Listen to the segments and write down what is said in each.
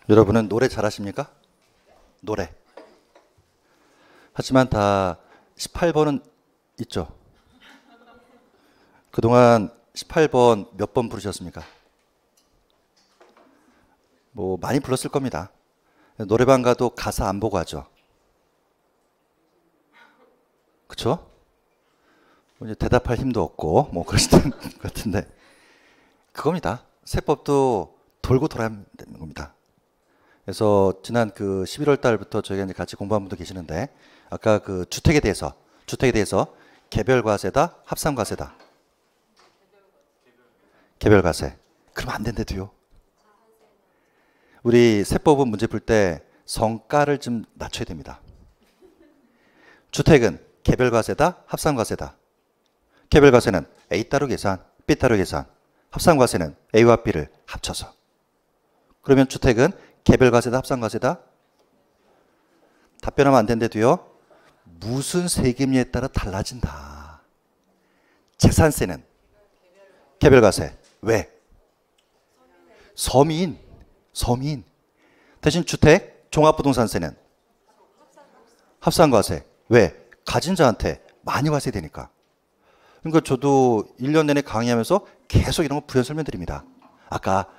여러분은 노래 잘하십니까? 노래. 하지만 다 18번은 있죠. 그동안 18번 몇 번 부르셨습니까? 뭐 많이 불렀을 겁니다. 노래방 가도 가사 안 보고 하죠. 그쵸? 이제 대답할 힘도 없고 뭐 그러시는 것 같은데 그겁니다. 세법도 돌고 돌아야 되는 겁니다. 그래서 지난 그 11월 달부터 저희가 이제 같이 공부한 분도 계시는데 아까 그 주택에 대해서 개별 과세다, 합산 과세다. 개별 과세. 그러면 안 된대도요. 우리 세법은 문제 풀 때 성가를 좀 낮춰야 됩니다. 주택은 개별 과세다, 합산 과세다. 개별 과세는 A 따로 계산, B 따로 계산. 합산 과세는 A와 B를 합쳐서. 그러면 주택은 개별 과세다, 합산 과세다? 답변하면 안 된대도요. 무슨 세금에 따라 달라진다. 재산세는 개별 과세. 왜? 서민. 대신 주택, 종합부동산세는 합산 과세. 왜? 가진 자한테 많이 과세되니까. 그러니까 저도 1년 내내 강의하면서 계속 이런 거 부연 설명드립니다. 아까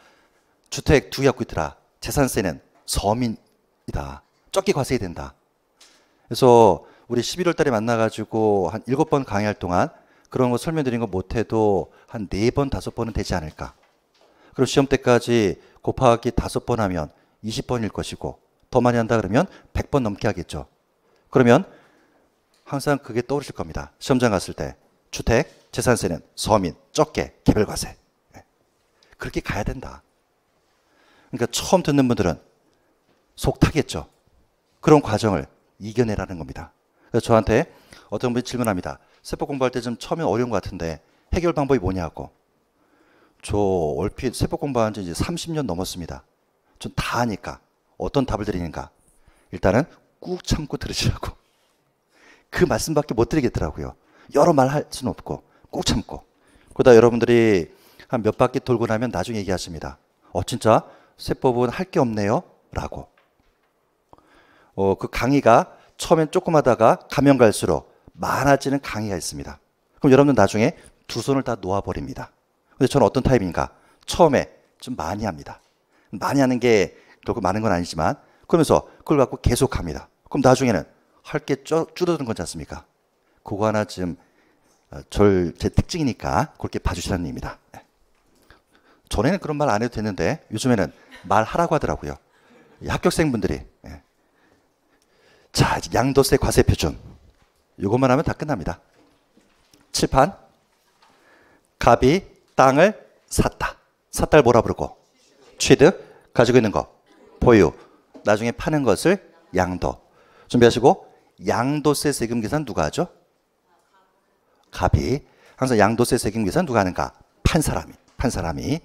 주택 2개 갖고 있더라. 재산세는 서민이다. 적게 과세해야 된다. 그래서 우리 11월 달에 만나가지고 한 7번 강의할 동안 그런 거 설명드린 거 못해도 한 4번, 5번은 되지 않을까. 그리고 시험 때까지 곱하기 5번 하면 20번일 것이고 더 많이 한다 그러면 100번 넘게 하겠죠. 그러면 항상 그게 떠오르실 겁니다. 시험장 갔을 때 주택, 재산세는 서민, 적게, 개별과세. 그렇게 가야 된다. 그러니까 처음 듣는 분들은 속 타겠죠. 그런 과정을 이겨내라는 겁니다. 그래서 저한테 어떤 분이 질문합니다. 세법 공부할 때 좀 처음에 어려운 것 같은데 해결 방법이 뭐냐고. 저 얼핏 세법 공부한 지 이제 30년 넘었습니다. 전 다 아니까 어떤 답을 드리는가. 일단은 꾹 참고 들으시라고. 그 말씀밖에 못 드리겠더라고요. 여러 말 할 수는 없고 꾹 참고. 그러다 여러분들이 한 몇 바퀴 돌고 나면 나중에 얘기하십니다. 진짜 세법은 할 게 없네요 라고. 그 강의가 처음엔 조금 하다가 가면 갈수록 많아지는 강의가 있습니다. 그럼 여러분들 나중에 두 손을 다 놓아버립니다. 근데 저는 어떤 타입인가? 처음에 좀 많이 합니다. 많이 하는 게 결국 많은 건 아니지만 그러면서 그걸 갖고 계속 합니다. 그럼 나중에는 할 게 줄어드는 거지 않습니까? 그거 하나 좀 제 특징이니까 그렇게 봐주시라는 얘기입니다. 전에는 그런 말 안 해도 됐는데 요즘에는 말하라고 하더라고요. 이 합격생분들이. 자, 이제 양도세 과세 표준. 이것만 하면 다 끝납니다. 칠판. 갑이 땅을 샀다. 샀다를 뭐라 부르고? 취득. 가지고 있는 거. 보유. 나중에 파는 것을 양도. 준비하시고 양도세 세금 계산 누가 하죠? 갑이. 항상 양도세 세금 계산 누가 하는가? 판 사람이.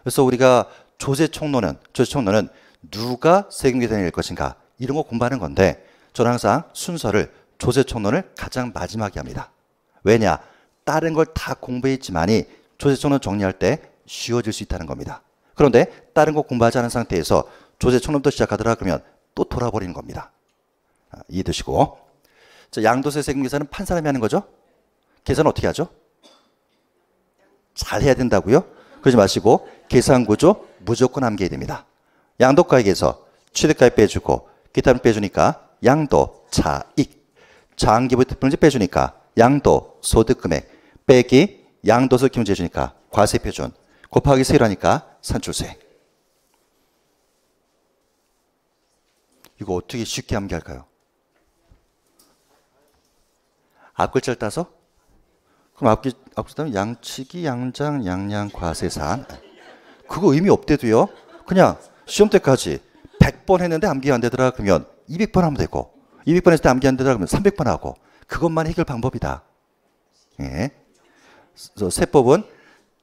그래서 우리가 조세총론은 누가 세금 계산을 낼 것인가? 이런 거 공부하는 건데 저는 항상 순서를 조세총론을 가장 마지막에 합니다. 왜냐? 다른 걸 다 공부했지만이 조세총론 정리할 때 쉬워질 수 있다는 겁니다. 그런데 다른 거 공부하지 않은 상태에서 조세총론부터 시작하더라 그러면 또 돌아버리는 겁니다. 이해되시고. 자, 양도세 세금 계산은 판 사람이 하는 거죠? 계산 어떻게 하죠? 잘 해야 된다고요? 그러지 마시고 계산구조 무조건 암기해야 됩니다. 양도가액에서 취득가액 빼주고 기타는 빼주니까 양도 차익. 장기부채 빼주니까 양도 소득금액 빼기 양도세 기준해주니까 과세표준 곱하기 세로 하니까 산출세. 이거 어떻게 쉽게 암기할까요? 앞글자를 따서? 그럼 앞글자는 양치기, 양장, 양양, 과세산. 그거 의미 없대도요. 그냥 시험 때까지 100번 했는데 암기가 안 되더라 그러면 200번 하면 되고 200번 했을 때 암기 안 되더라 그러면 300번 하고 그것만 해결 방법이다. 예. 그래서 세법은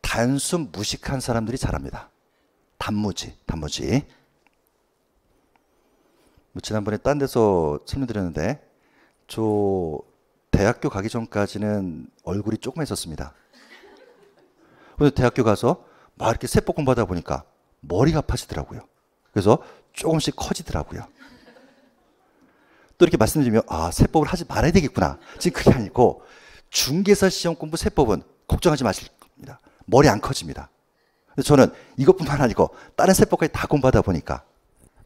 단순 무식한 사람들이 잘합니다. 단무지. 지난번에 딴 데서 설명드렸는데 저 대학교 가기 전까지는 얼굴이 조금 했었습니다. 그런데 대학교 가서 막 이렇게 세법 공부하다 보니까 머리가 아파지더라고요. 그래서 조금씩 커지더라고요. 또 이렇게 말씀드리면 세법을 하지 말아야 되겠구나. 지금 그게 아니고 중개사 시험 공부 세법은 걱정하지 마실 겁니다. 머리 안 커집니다. 저는 이것뿐만 아니고 다른 세법까지 다 공부하다 보니까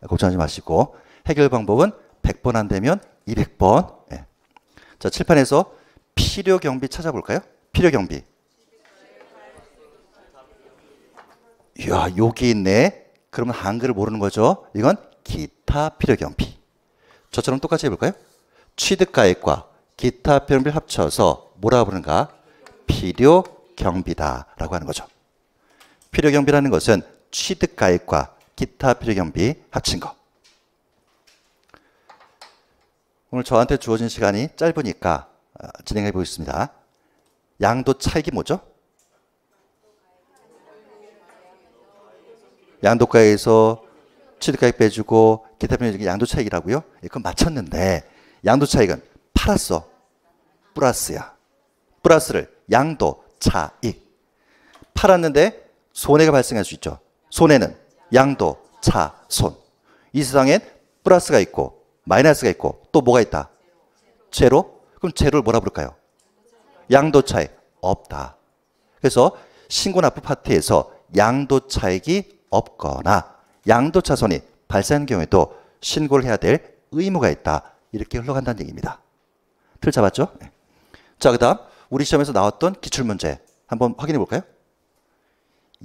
걱정하지 마시고 해결 방법은 100번 안 되면 200번. 예. 자, 칠판에서 필요 경비 찾아볼까요? 필요 경비. 이야, 여기 있네. 그러면 한글을 모르는 거죠. 이건 기타 필요 경비. 저처럼 똑같이 해볼까요? 취득가액과 기타 필요 경비를 합쳐서 뭐라고 부르는가? 필요 경비다라고 하는 거죠. 필요 경비라는 것은 취득가액과 기타 필요 경비 합친 거. 오늘 저한테 주어진 시간이 짧으니까 진행해 보겠습니다. 양도 차익이 뭐죠? 양도가에서 취득가액 빼주고 기타 필요 경비 양도 차익이라고요? 그건 맞췄는데 양도 차익은 팔았어. 플러스야. 플러스를 양도 차익. 팔았는데 손해가 발생할 수 있죠. 손해는 양도 차손. 이 세상엔 플러스가 있고 마이너스가 있고 또 뭐가 있다? 제로? 그럼 제로를 뭐라 부를까요? 양도 차익 없다. 그래서 신고 납부 파트에서 양도 차익이 없거나 양도 차손이 발생한 경우에도 신고를 해야 될 의무가 있다. 이렇게 흘러간다는 얘기입니다. 틀 잡았죠? 자, 그다음 우리 시험에서 나왔던 기출문제 한번 확인해 볼까요?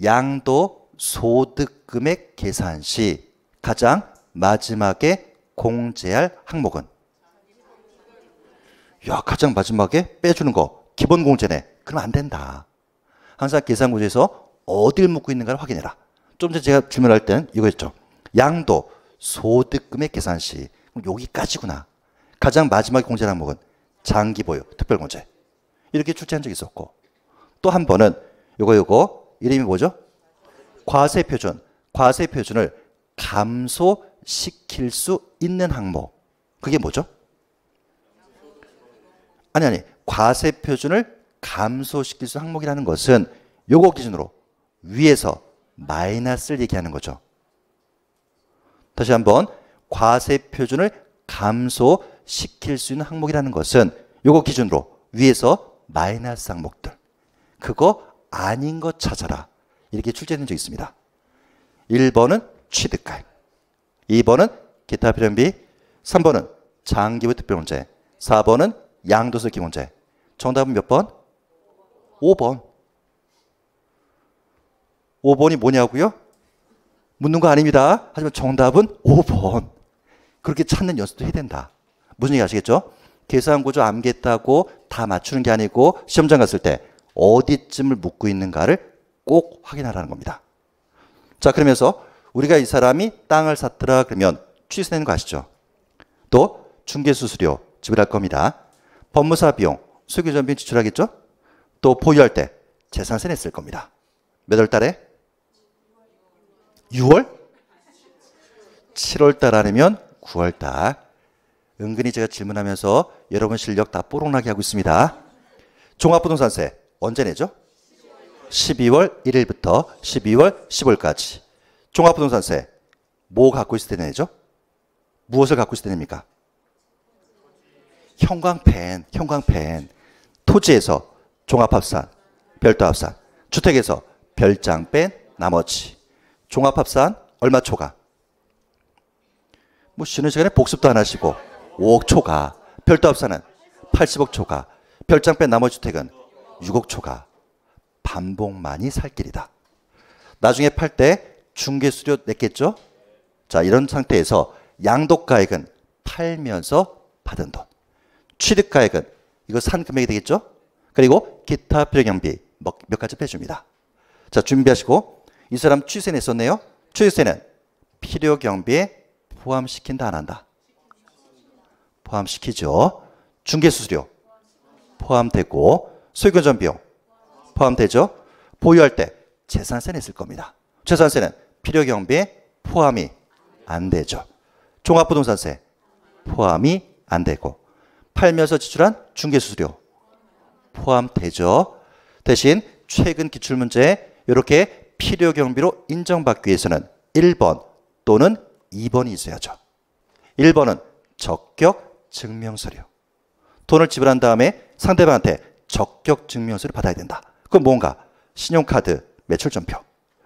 양도 소득금액 계산 시 가장 마지막에 공제할 항목은? 야, 가장 마지막에 빼주는 거 기본 공제네. 그럼 안 된다. 항상 계산 구조에서 어딜 묻고 있는가를 확인해라. 좀 전에 제가 주문할 때는 이거였죠. 양도 소득금액 계산 시 여기까지구나. 가장 마지막에 공제할 항목은 장기 보유 특별공제. 이렇게 출제한 적이 있었고 또 한 번은 요거 이름이 뭐죠? 과세표준. 과세표준을 감소시킬 수 있는 항목. 그게 뭐죠? 아니 과세표준을 감소시킬 수 있는 항목이라는 것은 요거 기준으로 위에서 마이너스를 얘기하는 거죠. 다시 한번 과세표준을 감소시킬 수 있는 항목이라는 것은 요거 기준으로 위에서 마이너스 항목들. 그거 아닌 거 찾아라. 이렇게 출제된 적이 있습니다. 1번은 취득가액, 2번은 기타 필요경비, 3번은 장기부 특별공제, 4번은 양도세 기본제. 정답은 몇 번? 5번. 5번이 뭐냐고요? 묻는 거 아닙니다. 하지만 정답은 5번. 그렇게 찾는 연습도 해야 된다. 무슨 얘기 아시겠죠? 계산구조 암기했다고 다 맞추는 게 아니고 시험장 갔을 때 어디쯤을 묻고 있는가를 꼭 확인하라는 겁니다. 자, 그러면서 우리가 이 사람이 땅을 샀더라 그러면 취소되는 거 아시죠? 또 중개수수료 지불할 겁니다. 법무사 비용, 수기전비 지출하겠죠? 또 보유할 때 재산세 냈을 겁니다. 몇 월 달에? 6월? 7월 달 아니면 9월 달. 은근히 제가 질문하면서 여러분 실력 다 뽀록나게 하고 있습니다. 종합부동산세 언제 내죠? 12월 1일부터 12월 15일까지. 종합부동산세 뭐 갖고 있을 때 내죠? 무엇을 갖고 있을 때 냅니까? 형광펜. 토지에서 종합합산, 별도합산. 주택에서 별장 뺀 나머지. 종합합산 얼마 초과? 뭐 쉬는 시간에 복습도 안 하시고 5억 초과. 별도합산은 80억 초과. 별장 뺀 나머지 주택은 6억 초과. 반복만이 살 길이다. 나중에 팔 때 중개수료 냈겠죠? 자, 이런 상태에서 양도가액은 팔면서 받은 돈. 취득가액은 이거 산 금액이 되겠죠? 그리고 기타 필요경비 몇 가지 빼줍니다. 자, 준비하시고 이 사람 취세 냈었네요. 취득세는 필요경비에 포함시킨다 안 한다? 포함시키죠. 중개수수료 포함되고 소유권 비용 포함되죠. 보유할 때 재산세 냈을 겁니다. 재산세는 필요경비에 포함이 안 되죠. 종합부동산세 포함이 안 되고 팔면서 지출한 중개수수료 포함되죠. 대신 최근 기출문제에 이렇게 필요경비로 인정받기 위해서는 1번 또는 2번이 있어야죠. 1번은 적격 증명서류. 돈을 지불한 다음에 상대방한테 적격 증명서를 받아야 된다. 그건 뭔가 신용카드 매출전표,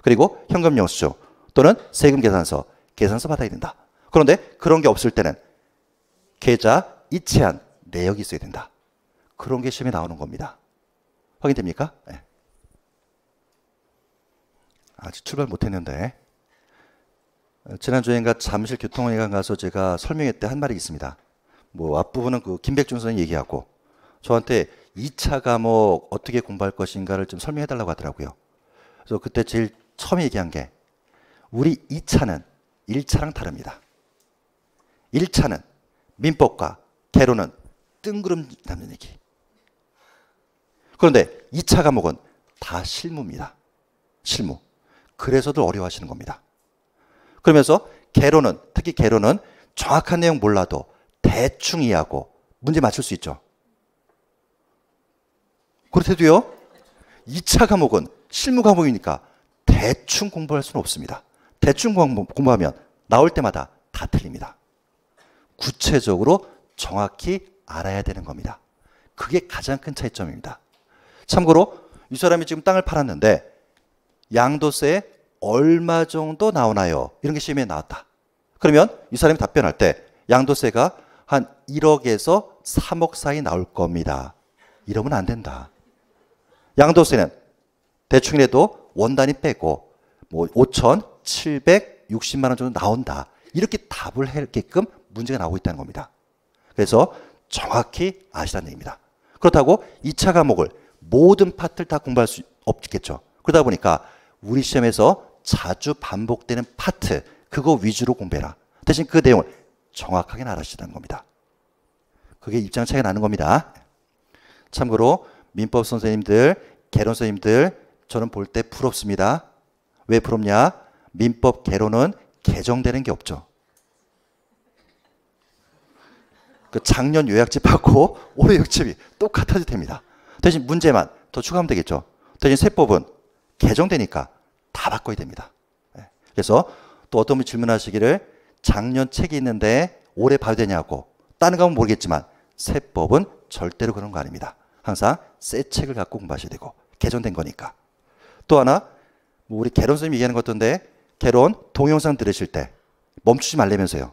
그리고 현금 영수증 또는 세금 계산서 받아야 된다. 그런데 그런 게 없을 때는 계좌 이체한 내역이 있어야 된다. 그런 게 시험에 나오는 겁니다. 확인됩니까? 네. 아직 출발 못했는데 지난주엔가 잠실 교통회관 가서 제가 설명회 때 한 말이 있습니다. 뭐 앞부분은 그 김백준 선생님 얘기하고 저한테 2차 과목 어떻게 공부할 것인가를 좀 설명해 달라고 하더라고요. 그래서 그때 제일 처음 얘기한 게 우리 2차는 1차랑 다릅니다. 1차는 민법과 개론은 뜬구름 잡는 얘기. 그런데 2차 과목은 다 실무입니다. 실무. 그래서도 어려워하시는 겁니다. 그러면서 개론은, 특히 개론은 정확한 내용 몰라도 대충 이해하고 문제 맞출 수 있죠. 그렇대도요, 2차 과목은 실무 과목이니까 대충 공부할 수는 없습니다. 대충 공부하면 나올 때마다 다 틀립니다. 구체적으로 정확히 알아야 되는 겁니다. 그게 가장 큰 차이점입니다. 참고로 이 사람이 지금 땅을 팔았는데 양도세 얼마 정도 나오나요? 이런 게 시험에 나왔다. 그러면 이 사람이 답변할 때 양도세가 한 1억에서 3억 사이 나올 겁니다. 이러면 안 된다. 양도세는 대충이라도 원단위 빼고 뭐 5,760만 원 정도 나온다. 이렇게 답을 하게끔 문제가 나오고 있다는 겁니다. 그래서 정확히 아시라는 얘기입니다. 그렇다고 2차 과목을 모든 파트를 다 공부할 수 없겠죠. 그러다 보니까 우리 시험에서 자주 반복되는 파트, 그거 위주로 공부해라. 대신 그 내용을 정확하게 알아주시라는 겁니다. 그게 입장 차이가 나는 겁니다. 참고로 민법 선생님들, 개론 선생님들 저는 볼 때 부럽습니다. 왜 부럽냐? 민법 개론은 개정되는 게 없죠. 그 작년 요약집 받고 올해 요약집이 똑같아도 됩니다. 대신 문제만 더 추가하면 되겠죠. 대신 세법은 개정되니까 다 바꿔야 됩니다. 그래서 또 어떤 분이 질문하시기를 작년 책이 있는데 올해 봐야 되냐고. 다른 건 모르겠지만 세법은 절대로 그런 거 아닙니다. 항상 새 책을 갖고 공부하셔야 되고 개정된 거니까. 또 하나 뭐 우리 개론 선생님이 얘기하는 것 같던데 개론 동영상 들으실 때 멈추지 말라면서요.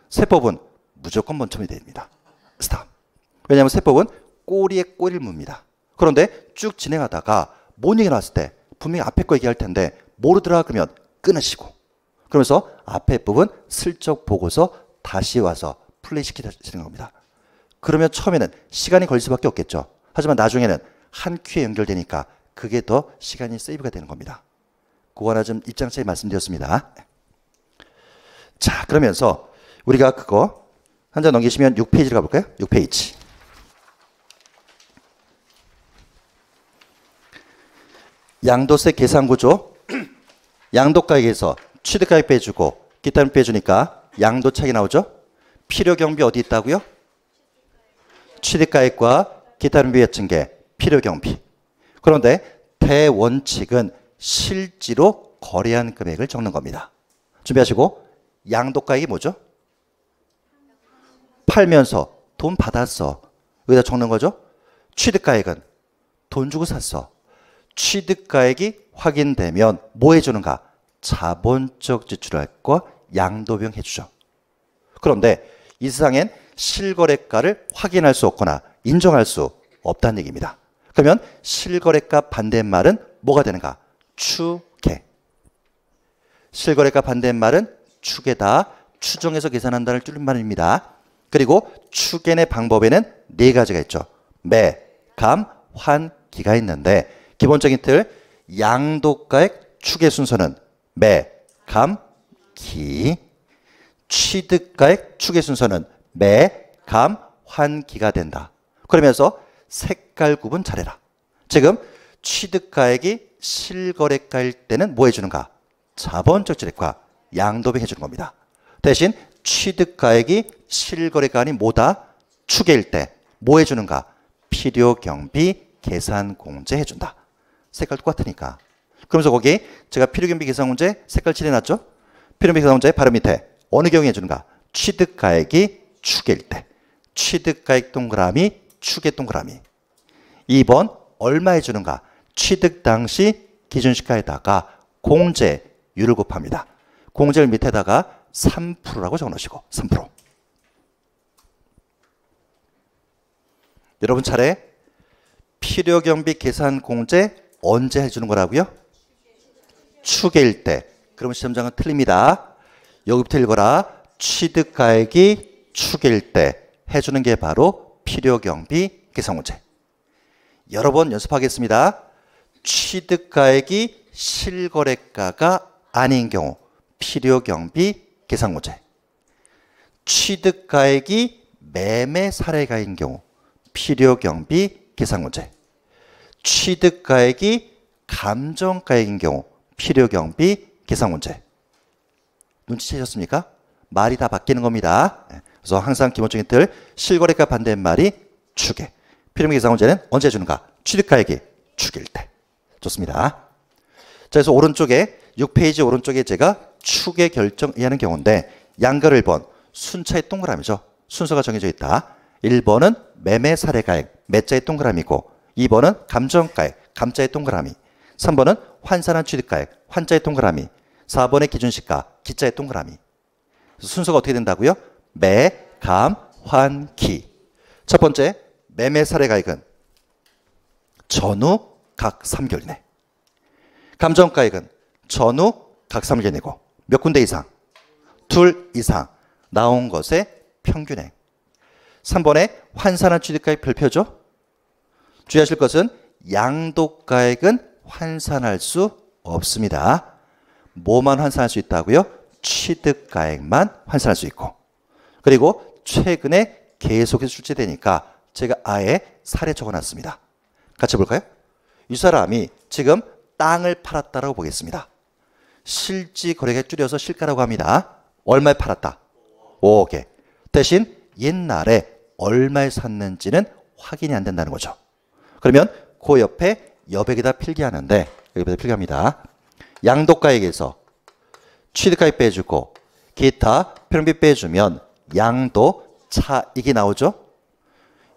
세법은 무조건 멈춰야 됩니다. 스탑. 왜냐하면 세법은 꼬리에 꼬리를 묻니다. 그런데 쭉 진행하다가 뭔 얘기 나왔을 때 분명히 앞에 거 얘기할 텐데 모르더라 그러면 끊으시고 그러면서 앞에 부분 슬쩍 보고서 다시 와서 플레이 시키시는 겁니다. 그러면 처음에는 시간이 걸릴 수밖에 없겠죠. 하지만 나중에는 한 큐에 연결되니까 그게 더 시간이 세이브가 되는 겁니다. 그거 하나 좀 입장 차이 말씀드렸습니다. 자, 그러면서 우리가 그거 한 장 넘기시면 6페이지로 가볼까요? 6페이지. 양도세 계산구조. 양도가액에서 취득가액 빼주고 기타는 빼주니까 양도차익이 나오죠. 필요경비 어디 있다고요? 취득가액과 기타는 비했던 게 필요경비. 그런데 대원칙은 실지로 거래한 금액을 적는 겁니다. 준비하시고 양도가액이 뭐죠? 팔면서 돈 받았어. 여기다 적는 거죠. 취득가액은 돈 주고 샀어. 취득가액이 확인되면 뭐 해주는가? 자본적 지출할과 양도비용 해주죠. 그런데 이 세상엔 실거래가를 확인할 수 없거나 인정할 수 없다는 얘기입니다. 그러면 실거래가 반대말은 뭐가 되는가? 추계. 실거래가 반대말은 추계다. 추정해서 계산한다는 줄임말입니다. 그리고 추계의 방법에는 네 가지가 있죠. 매, 감, 환, 기가 있는데 기본적인 틀 양도가액 추계 순서는 매, 감, 기. 취득가액 추계 순서는 매, 감, 환, 기가 된다. 그러면서 색깔 구분 잘해라. 지금 취득가액이 실거래가일 때는 뭐 해주는가? 자본적 지출과 양도비용 해주는 겁니다. 대신 취득가액이 실거래가 아닌 뭐다? 추계일 때 뭐 해주는가? 필요경비 계산공제 해준다. 색깔 똑같으니까. 그러면서 거기 제가 필요경비 계산공제 색깔 칠해놨죠? 필요한 계산문제 바로 밑에 어느 경우에 해주는가? 취득가액이 축일 때. 취득가액 동그라미, 축의 동그라미. 2번 얼마 해주는가? 취득 당시 기준시가에다가 공제율을 곱합니다. 공제율 밑에다가 3%라고 적어놓으시고 3%. 여러분 차례. 필요경비 계산 공제 언제 해주는 거라고요? 축일 때. 그러면 시험장은 틀립니다. 여기부터 읽어라. 취득가액이 축일 때 해주는 게 바로 필요경비 계산 공제. 여러 번 연습하겠습니다. 취득가액이 실거래가가 아닌 경우 필요경비 계산 공제. 취득가액이 매매 사례가인 경우 필요경비 계산 공제. 취득가액이 감정가액인 경우 필요경비 계산 문제. 눈치채셨습니까? 말이 다 바뀌는 겁니다. 그래서 항상 기본적인 틀, 실거래가 반대인 말이 축에. 필요경비 계산 문제는 언제 해주는가? 취득가액이 축일 때. 좋습니다. 자, 그래서 오른쪽에 6페이지 오른쪽에 제가 축의 결정 이하는 경우인데 양가를 1번 순차의 동그라미죠. 순서가 정해져 있다. 1번은 매매 사례가액, 매자의 동그라미고 2번은 감정가액, 감자의 동그라미. 3번은 환산한 취득가액, 환자의 동그라미. 4번의 기준시가, 기자의 동그라미. 순서가 어떻게 된다고요? 매, 감, 환, 기. 첫 번째, 매매 사례가액은 전후 각 3개월 이내. 감정가액은 전후 각 3개월 이내고 몇 군데 이상? 둘 이상 나온 것의 평균액. 3번에 환산한 취득가액 별표죠. 주의하실 것은 양도가액은 환산할 수 없습니다. 뭐만 환산할 수 있다고요? 취득가액만 환산할 수 있고. 그리고 최근에 계속해서 출제되니까 제가 아예 사례 적어놨습니다. 같이 볼까요? 이 사람이 지금 땅을 팔았다라고 보겠습니다. 실지 거래액 줄여서 실가라고 합니다. 얼마에 팔았다? 5억에. 대신 옛날에 얼마에 샀는지는 확인이 안 된다는 거죠. 그러면 그 옆에 여백에다 필기하는데 여기다 필기합니다. 양도가액에서 취득가액 빼주고 기타 필요경비 빼주면 양도 차익이 나오죠.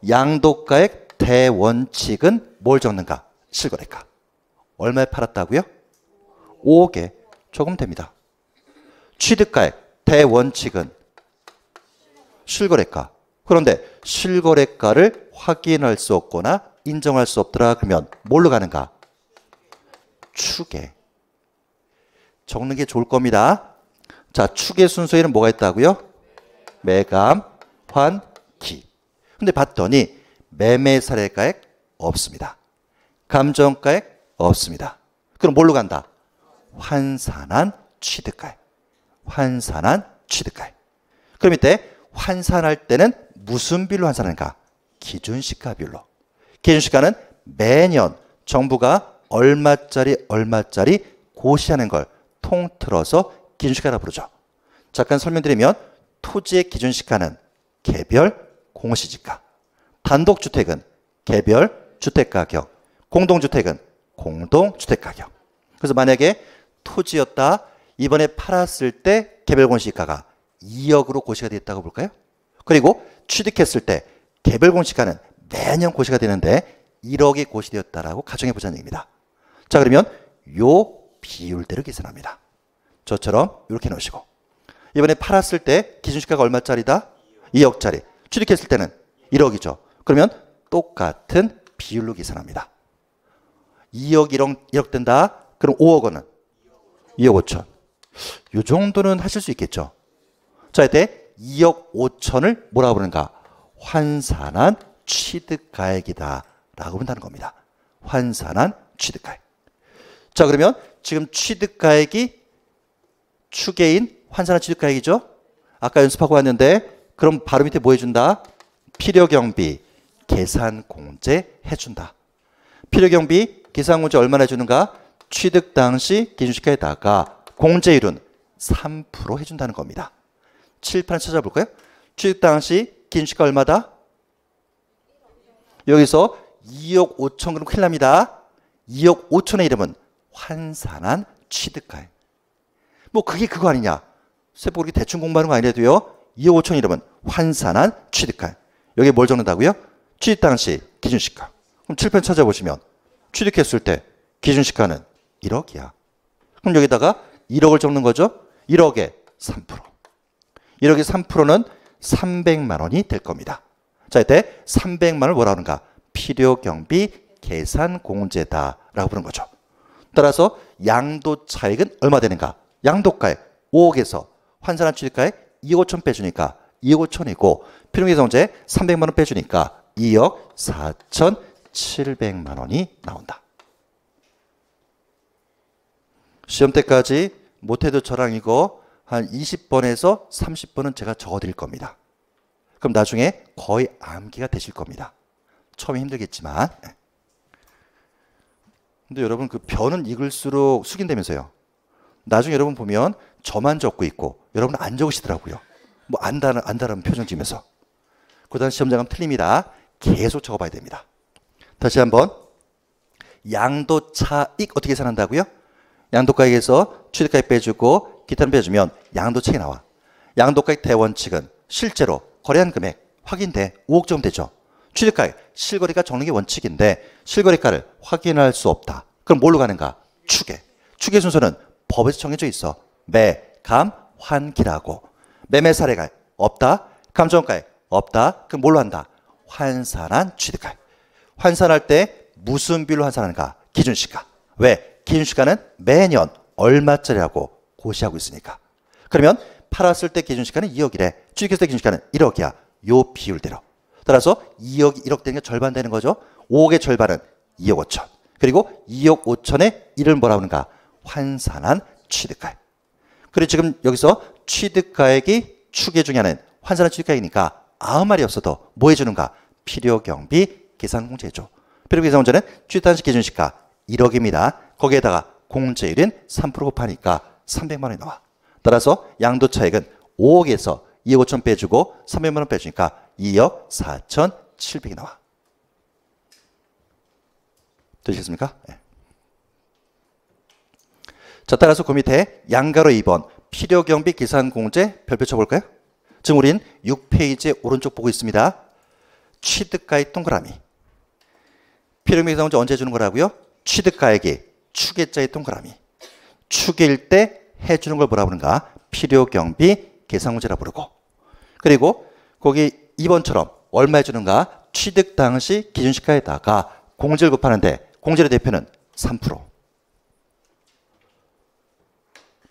양도가액 대원칙은 뭘 적는가? 실거래가. 얼마에 팔았다고요? 5억에 적으면 됩니다. 취득가액 대원칙은 실거래가. 그런데 실거래가를 확인할 수 없거나 인정할 수 없더라 그러면 뭘로 가는가? 축에. 적는 게 좋을 겁니다. 자, 축의 순서에는 뭐가 있다고요? 매감, 환, 기. 근데 봤더니 매매 사례가액 없습니다. 감정가액 없습니다. 그럼 뭘로 간다? 환산한 취득가액. 환산한 취득가액. 그럼 이때 환산할 때는 무슨 비율로 환산하는가? 기준시가 비율로. 기준시가는 매년 정부가 얼마짜리 고시하는 걸 통틀어서 기준시가라고 부르죠. 잠깐 설명드리면 토지의 기준시가는 개별 공시지가, 단독주택은 개별 주택가격, 공동주택은 공동주택가격. 그래서 만약에 토지였다 이번에 팔았을 때 개별 공시가가 2억으로 고시가 됐다고 볼까요? 그리고 취득했을 때 개별 공시가는 매년 고시가 되는데 1억이 고시되었다라고 가정해 보자는 얘기입니다. 자, 그러면 요 비율대로 계산합니다. 저처럼 이렇게 넣으시고 이번에 팔았을 때 기준시가가 얼마짜리다? 2억짜리. 취득했을 때는 1억이죠. 그러면 똑같은 비율로 계산합니다. 2억 1억 된다. 그럼 5억 원은 2억 5천. 이 정도는 하실 수 있겠죠. 자, 이때 2억 5천을 뭐라고 부르는가? 환산한 취득가액이다 라고 본다는 겁니다. 환산한 취득가액. 자, 그러면 지금 취득가액이 추계인 환산한 취득가액이죠. 아까 연습하고 왔는데 그럼 바로 밑에 뭐 해준다? 필요경비 계산공제 해준다. 필요경비 계산공제 얼마나 해주는가? 취득 당시 기준시가에다가 공제율은 3% 해준다는 겁니다. 칠판 찾아볼까요? 취득 당시 기준시가 얼마다? 여기서 2억 5천 그럼 큰일 납니다. 2억 5천의 이름은 환산한 취득가액. 뭐 그게 그거 아니냐? 세법 그렇게 대충 공부하는 거 아니라도요. 2억 5천 이러면 환산한 취득가액. 여기에 뭘 적는다고요? 취득 당시 기준시가. 그럼 칠판 찾아보시면 취득했을 때 기준시가는 1억이야. 그럼 여기다가 1억을 적는 거죠. 1억에 3%. 1억의 3%는 300만 원이 될 겁니다. 자, 이때 300만 원을 뭐라 하는가? 필요경비 계산공제다라고 부르는 거죠. 따라서 양도차익은 얼마 되는가? 양도가액 5억에서 환산한 취득가액 2억 5천 빼주니까 2억 5천이고 필요경비계산공제 300만 원 빼주니까 2억 4,700만 원이 나온다. 시험 때까지 못해도 저랑 이거 한 20번에서 30번은 제가 적어드릴 겁니다. 그럼 나중에 거의 암기가 되실 겁니다. 처음에 힘들겠지만. 근데 여러분 그 변은 익을수록 숙인되면서요. 나중에 여러분 보면 저만 적고 있고 여러분 안 적으시더라고요. 뭐 안다는 표정 지으면서. 그다음 시험장 가면 틀립니다. 계속 적어봐야 됩니다. 다시 한번 양도차익 어떻게 계산한다고요? 양도가액에서 취득가액 빼주고 기타는 빼주면 양도차익이 나와. 양도가액 대원칙은 실제로 거래한 금액 확인돼 5억 정도 되죠. 취득가액 실거래가 적는 게 원칙인데 실거래가를 확인할 수 없다. 그럼 뭘로 가는가? 추계. 추계 순서는 법에서 정해져 있어. 매, 감, 환, 기라고. 매매 사례가 없다. 감정가액 없다. 그럼 뭘로 한다? 환산한 취득가액. 환산할 때 무슨 비율로 환산하는가? 기준시가. 왜? 기준시가는 매년 얼마짜리라고 고시하고 있으니까. 그러면 팔았을 때 기준시가는 2억이래. 취득했을 때 기준시가는 1억이야. 요 비율대로. 따라서 2억이 1억 되는 게 절반 되는 거죠. 5억의 절반은 2억 5천. 그리고 2억 5천에 1을 뭐라고 하는가? 환산한 취득가액. 그리고 지금 여기서 취득가액이 추계 중에 하나는 환산한 취득가액이니까 아무 말이 없어도 뭐 해주는가? 필요경비 계산공제해줘. 필요계산공제는 취득당시 기준시가 1억입니다. 거기에다가 공제율은 3% 곱하니까 300만 원이 나와. 따라서 양도차익은 5억에서 2억 5천 빼주고 300만 원 빼주니까 2억 4,700이 나와. 되시겠습니까? 네. 자, 따라서 그 밑에 양가로 2번 필요경비 계산공제 별표 쳐볼까요? 지금 우린 6페이지의 오른쪽 보고 있습니다. 취득가액 동그라미. 필요경비 계산공제 언제 해주는 거라고요? 취득가액이 추계자의 동그라미. 추계일 때 해주는 걸 뭐라 부르는가? 필요경비 계산공제라 부르고. 그리고 거기 2번처럼 얼마 해주는가? 취득 당시 기준시가에다가 공제를 곱하는데 공제의 대표는 3%.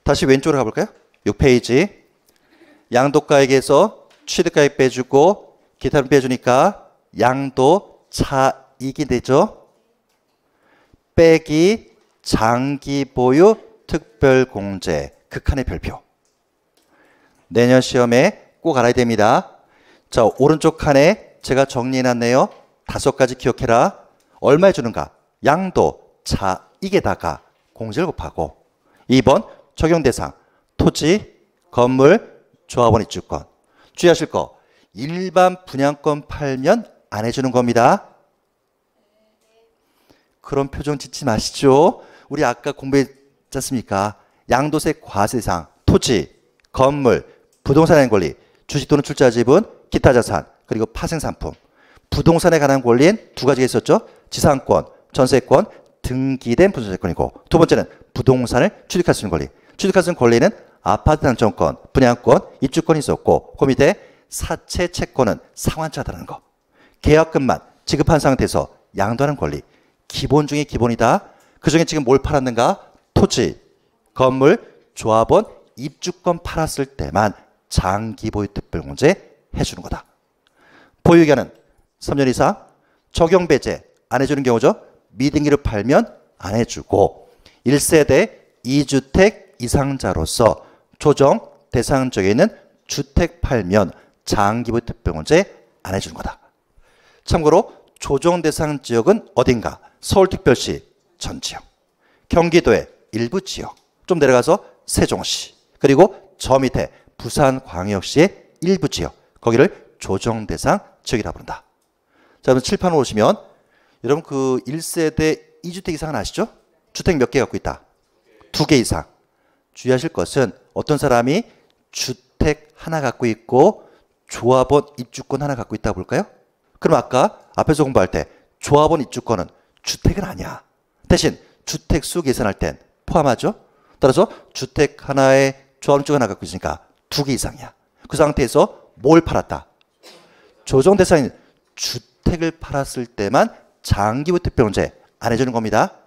다시 왼쪽으로 가볼까요? 6페이지. 양도가액에서 취득가액 빼주고 기타를 빼주니까 양도차익이 되죠. 빼기 장기보유 특별공제 극한의 별표. 내년 시험에 꼭 알아야 됩니다. 자, 오른쪽 칸에 제가 정리해놨네요. 5가지 기억해라. 얼마 해주는가? 양도차익에다가 공제를 곱하고. 2번 적용 대상 토지, 건물, 조합원 입주권. 주의하실 거 일반 분양권 팔면 안 해주는 겁니다. 그런 표정 짓지 마시죠. 우리 아까 공부했지 않습니까? 양도세 과세 대상 토지, 건물, 부동산에 관한 권리, 주식 또는 출자 지분, 기타 자산, 그리고 파생상품. 부동산에 관한 권리엔 2가지가 있었죠. 지상권, 전세권, 등기된 분양권이고, 두 번째는 부동산을 취득할 수 있는 권리. 취득할 수 있는 권리는 아파트 당첨권, 분양권, 입주권이 있었고, 그 밑에 사채 채권은 상환자다라는 거. 계약금만 지급한 상태에서 양도하는 권리. 기본 중에 기본이다. 그중에 지금 뭘 팔았는가? 토지, 건물, 조합원, 입주권 팔았을 때만 장기보유 특별공제 해주는 거다. 보유기간은 3년 이상. 적용 배제 안 해주는 경우죠. 미등기를 팔면 안 해주고 1세대 2주택 이상자로서 조정 대상적에 있는 주택 팔면 장기보유 특별공제 안 해주는 거다. 참고로 조정 대상 지역은 어딘가? 서울특별시 전 지역, 경기도의 일부 지역, 좀 내려가서 세종시, 그리고 저 밑에 부산광역시의 일부 지역, 거기를 조정 대상 지역이라고 부른다. 자, 그럼 칠판으로 오시면 여러분 그 1세대 2주택 이상은 아시죠? 주택 몇 개 갖고 있다? 2개 이상. 주의하실 것은 어떤 사람이 주택 하나 갖고 있고 조합원 입주권 하나 갖고 있다고 볼까요? 그럼 아까 앞에서 공부할 때 조합원 입주권은 주택은 아니야. 대신 주택수 계산할 땐 포함하죠. 따라서 주택 하나에 조합원 입주권 하나 갖고 있으니까 2개 이상이야. 그 상태에서 뭘 팔았다? 조정 대상인 주택을 팔았을 때만 장기부 특별공제 안 해주는 겁니다.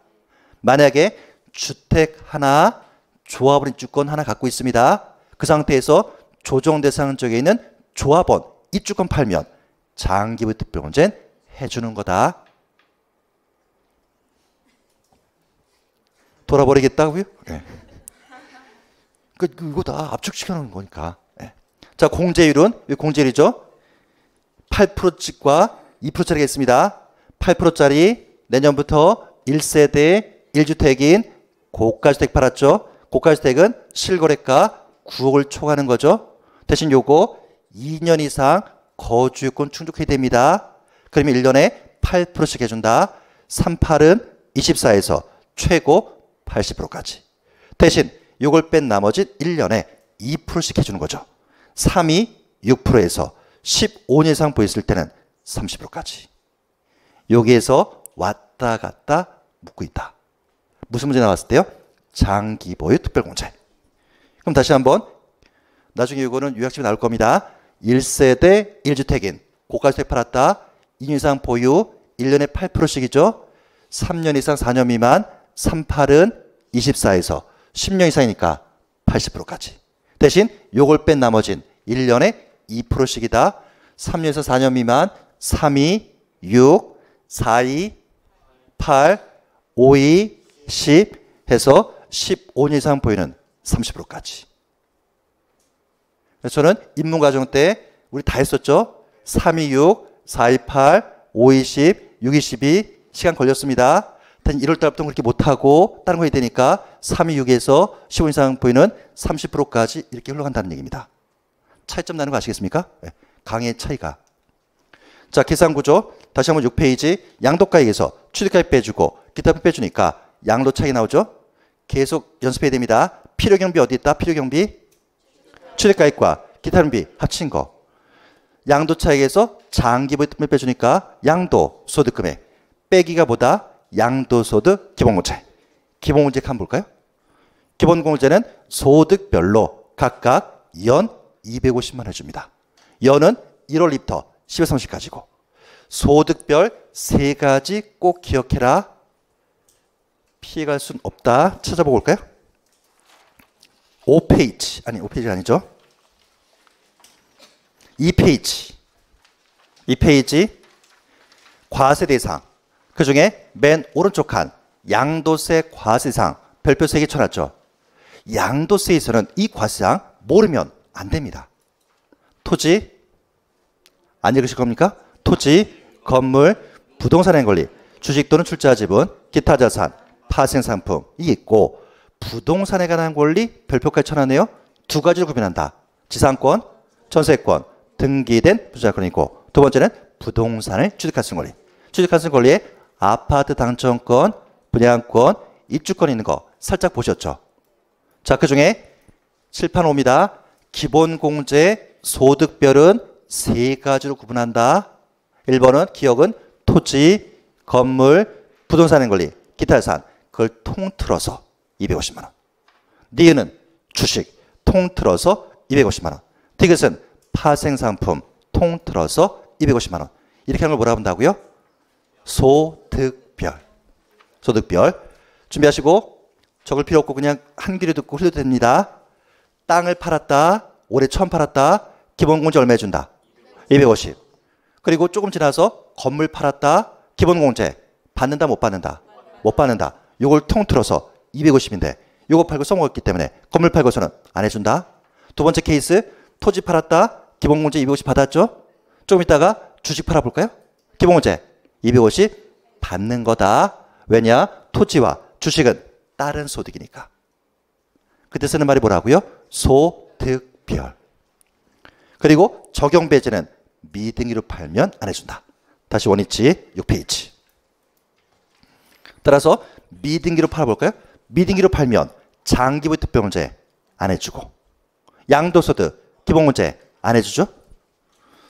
만약에 주택 하나, 조합원 입주권 하나 갖고 있습니다. 그 상태에서 조정 대상 쪽에 있는 조합원 입주권 팔면 장기부 특별공제는 해주는 거다. 돌아버리겠다고요? 네. 이거 다 압축시켜놓은 거니까. 네. 자, 공제율은 이 공제율이죠. 8%씩과 2%짜리가 있습니다. 8%짜리 내년부터 1세대 1주택인 고가주택 팔았죠. 고가주택은 실거래가 9억을 초과하는 거죠. 대신 요거 2년 이상 거주요건 충족해야 됩니다. 그러면 1년에 8%씩 해준다. 38은 24에서 최고 80%까지. 대신 요걸 뺀 나머지 1년에 2%씩 해주는 거죠. 3이 6%에서 15년 이상 보였을 때는 30%까지. 여기에서 왔다 갔다 묻고 있다. 무슨 문제 나왔을 때요? 장기 보유 특별공제. 그럼 다시 한번 나중에 이거는 유학집에 나올 겁니다. 1세대 1주택인 고가주택 팔았다. 2년 이상 보유 1년에 8%씩이죠. 3년 이상 4년 미만 38은 24에서 10년 이상이니까 80%까지. 대신 요걸 뺀 나머진 1년에 2%씩이다. 3년에서 4년 미만 3이 6, 4이 8, 5이 10 해서 15년 이상 보이는 30%까지. 그래서 저는 입문과정 때 우리 다 했었죠. 3이 6, 4이 8, 5이 10, 6이 12 시간 걸렸습니다. 1월 달부터 그렇게 못하고 다른 거 해야 되니까 3이 6에서 15년 이상 보이는 30%까지 이렇게 흘러간다는 얘기입니다. 차이점 나는 거 아시겠습니까? 네. 강의 차이가. 자, 계산구조 다시 한번 6페이지. 양도가액에서 취득가액 빼주고 기타 빼주니까 양도 차이 나오죠. 계속 연습해야 됩니다. 필요경비 어디 있다? 필요경비 취득가액과 기타 경비 합친 거. 양도 차익에서 장기부의 빼주니까 양도 소득금액 빼기가 뭐다? 양도소득 기본공제. 기본공제 한번 볼까요? 기본공제는 소득별로 각각 연 250만 해줍니다. 연은 1월부터 10월 30까지고 소득별 3가지 꼭 기억해라. 피해갈 순 없다. 찾아보고 올까요? 5페이지. 아니 5페이지가 아니죠. 2페이지. 2페이지 과세 대상. 그 중에 맨 오른쪽 칸 양도세 과세 대상 별표 3개 쳐놨죠. 양도세에서는 이 과세상 모르면 안 됩니다. 토지 안 읽으실 겁니까? 토지, 건물, 부동산의 권리, 주식 또는 출자 지분, 기타 자산, 파생 상품 이 있고 부동산에 관한 권리 별표까지 쳐놨네요. 2가지로 구분한다. 지상권, 전세권, 등기된 부자권이 있고 두 번째는 부동산을 취득할 수 있는 권리. 취득할 수 있는 권리에 아파트 당첨권, 분양권, 입주권 있는 거 살짝 보셨죠? 자, 그 중에 칠판 5입니다. 기본공제 소득별은 3가지로 구분한다. 1번은 기억은 토지, 건물, 부동산의 권리, 기타 자산 그걸 통틀어서 250만 원. 니은은 주식 통틀어서 250만 원. 디귿은 파생상품 통틀어서 250만 원. 이렇게 하는 걸 뭐라 한다고요? 소득별. 소득별. 준비하시고 적을 필요 없고 그냥 한 귀로 듣고 흘려도 됩니다. 땅을 팔았다. 올해 처음 팔았다. 기본공제 얼마 해준다? 250. 그리고 조금 지나서 건물 팔았다. 기본공제 받는다 못 받는다? 못 받는다. 요걸 통틀어서 250인데 요거 팔고 써먹었기 때문에 건물 팔고서는 안 해준다. 두 번째 케이스 토지 팔았다. 기본공제 250 받았죠? 조금 있다가 주식 팔아볼까요? 기본공제 250 받는 거다. 왜냐? 토지와 주식은 다른 소득이니까. 그때 쓰는 말이 뭐라고요? 소득별. 그리고 적용배제는 미등기로 팔면 안 해준다. 다시 원위치 6페이지. 따라서 미등기로 팔아볼까요? 미등기로 팔면 장기부 특별공제 안 해주고 양도소득 기본 문제 안 해주죠?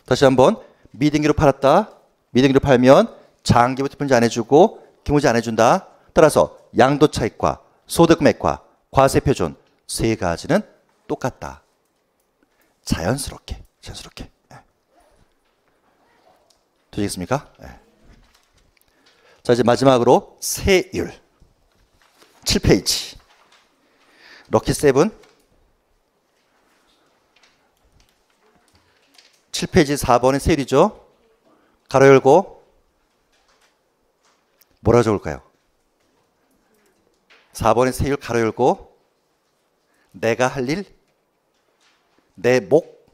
다시 한번 미등기로 팔았다. 미등기로 팔면 장기부터 문제 안 해주고 기본문제 안 해준다. 따라서 양도차익과 소득금액과 과세표준 세 가지는 똑같다. 자연스럽게. 네. 되시겠습니까? 네. 자, 이제 마지막으로 세율 7페이지 럭키 7 7페이지 4번의 세율이죠. 가로 열고 뭐라 적을까요? 4번의 세율 가로 열고 내가 할 일, 내 목.